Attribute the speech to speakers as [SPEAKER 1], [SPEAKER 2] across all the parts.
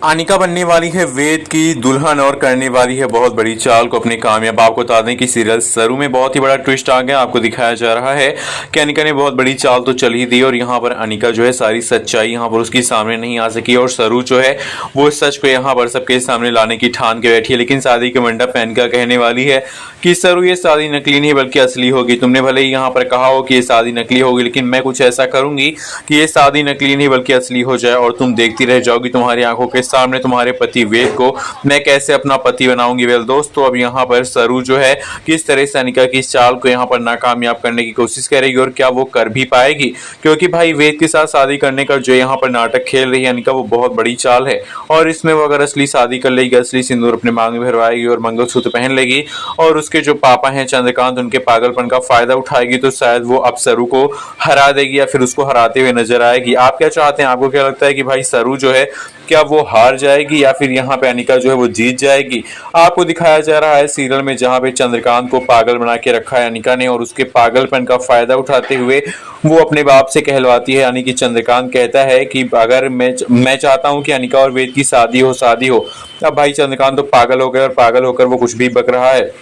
[SPEAKER 1] अनिका बनने वाली है वेद की दुल्हन और करने वाली है बहुत बड़ी चाल को अपने कामयाब। आपको बता दें कि सीरियल सरू में बहुत ही बड़ा ट्विस्ट आ गया। आपको दिखाया जा रहा है कि अनिका ने बहुत बड़ी चाल तो चल ही दी और यहाँ पर अनिका जो है सारी सच्चाई यहाँ पर उसके सामने नहीं आ सकी और सरू जो है वो सच को यहाँ पर सबके सामने लाने की ठान के बैठी है। लेकिन शादी के मंडप पे अनिका कहने वाली है कि सरू ये शादी नकली नहीं बल्कि असली होगी। तुमने भले ही यहाँ पर कहा हो कि ये शादी नकली होगी, लेकिन मैं कुछ ऐसा करूंगी कि ये शादी नकली नहीं बल्कि असली हो जाए और तुम देखती रह जाओगी। तुम्हारी आंखों के सामने तुम्हारे पति वेद को मैं कैसे अपना पति बनाऊंगी। वेल दोस्तों, अब यहाँ पर सरू जो है किस तरह से अनिका की इस चाल को यहाँ पर नाकामयाब करने की कोशिश करेगी और क्या वो कर भी पाएगी, क्योंकि भाई वेद के साथ शादी करने का जो यहाँ पर नाटक खेल रही है अनिका वो बहुत बड़ी चाल है। और इसमें वो अगर असली शादी कर लेगी, असली सिंदूर अपने मांग में भरवाएगी और मंगलसूत्र पहन लेगी और उसके जो पापा हैं चंद्रकांत उनके पागलपन का फायदा उठाएगी, तो शायद वो अब सरू को हरा देगी या फिर उसको हराते हुए नजर आएगी। आप क्या चाहते हैं? आपको क्या लगता है कि भाई सरू जो है क्या वो हार जाएगी या फिर यहाँ पे अनिका जो है वो जीत जाएगी? आपको दिखाया जा रहा है सीरियल में जहाँ पे चंद्रकांत को पागल बना के रखा है अनिका ने और उसके पागलपन का फायदा उठाते हुए वो अपने बाप से कहलवाती है। यानी कि चंद्रकांत कहता है कि अगर मैं चाहता हूँ कि अनिका और वेद की शादी हो। अब भाई चंद्रकांत तो पागल हो गया और पागल होकर वो कुछ भी बक रहा है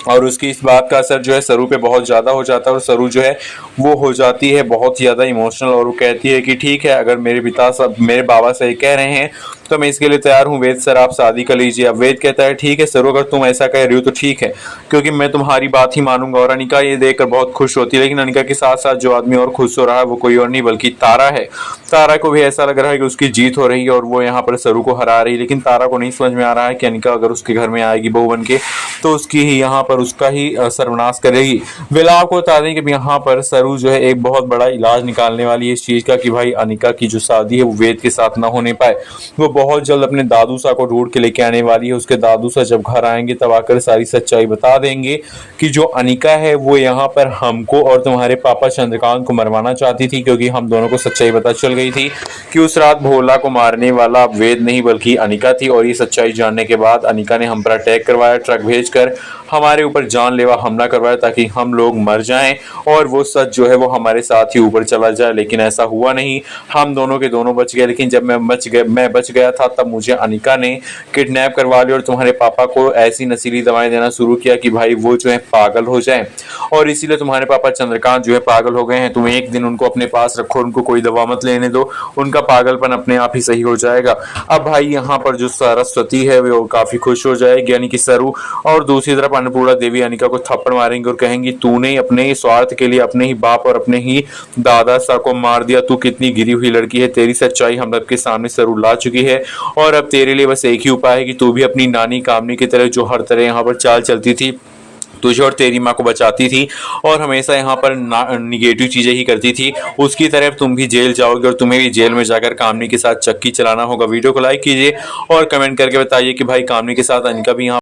[SPEAKER 1] और उसकी इस बात का असर जो है सरू पे बहुत ज़्यादा हो जाता है और सरू जो है वो हो जाती है बहुत ज़्यादा इमोशनल और वो कहती है कि ठीक है, अगर मेरे बाबा सही कह रहे हैं तो मैं इसके लिए तैयार हूँ। वेद सर आप शादी कर लीजिए। अब वेद कहता है ठीक है सरू, अगर तुम ऐसा कह रही हो तो ठीक है, क्योंकि मैं तुम्हारी बात ही मानूंगा। और अनिका ये देखकर बहुत खुश होती है। लेकिन अनिका के साथ साथ जो आदमी और खुश हो रहा है वो कोई और नहीं बल्कि तारा है। तारा को भी ऐसा लग रहा है कि उसकी जीत हो रही है और वो यहाँ पर सरू को हरा रही है। लेकिन तारा को नहीं समझ में आ रहा है कि अनिका अगर उसके घर में आएगी बहू बन के तो उसकी ही यहाँ पर उसका ही सर्वनाश करेगी। वेला आपको बता दें कि यहाँ पर सरू जो है एक बहुत बड़ा इलाज निकालने वाली है इस चीज का कि भाई अनिका की जो शादी है वो वेद के साथ ना होने पाए। वो बहुत जल्द अपने दादू सा को ढूंढ के लेके आने वाली है। उसके दादू सा जब घर आएंगे तब आकर सारी सच्चाई बता देंगे कि जो अनिका है वो यहाँ पर हमको और तुम्हारे पापा चंद्रकांत को मरवाना चाहती थी, क्योंकि हम दोनों को सच्चाई पता चल गई थी कि उस रात भोला को मारने वाला वेद नहीं बल्कि अनिका थी। और ये सच्चाई जानने के बाद अनिका ने हम पर अटैक करवाया, ट्रक भेजकर हमारे ऊपर जानलेवा हमला करवाया ताकि हम लोग मर जाएं और वो सच जो है वो हमारे साथ ही ऊपर चला जाए। लेकिन ऐसा हुआ नहीं, हम दोनों के दोनों बच गए। लेकिन जब मैं बच गया था तब मुझे अनिका ने किडनैप करवा लिया और तुम्हारे पापा को ऐसी नशीली दवाएं देना शुरू किया कि भाई वो जो है पागल हो जाए। और इसीलिए तुम्हारे पापा चंद्रकांत जो है पागल हो गए हैं। तुम एक दिन उनको अपने पास रखो, उनको कोई दवा मत लेने दो, उनका पागलपन अपने आप ही सही हो जाएगा। अब भाई यहाँ पर जो सरस्वती है वो काफी खुश हो जाएगी यानी कि सरू, और दूसरी तरफ अन्नपूर्णा देवी अनिका को थप्पड़ मारेंगे और कहेंगी तूने अपने स्वार्थ के लिए अपने ही बाप और अपने ही दादा सा को मार दिया। तू कितनी गिरी हुई लड़की है, तेरी सच्चाई हम सबके सामने सरू ला चुकी है और अब तेरे लिए बस एक ही उपाय है कि तू भी अपनी नानी कामनी की तरह जो हर तरह यहाँ पर चाल चलती थी, तुझे और तेरी माँ को बचाती थी और हमेशा यहाँ पर निगेटिव चीजें ही करती थी, उसकी तरफ तुम भी जेल जाओगे और तुम्हें भी जेल में जाकर कामनी के साथ चक्की चलाना होगा। वीडियो को लाइक कीजिए और कमेंट करके बताइए कि भाई कामनी के साथ अनिका भी यहाँ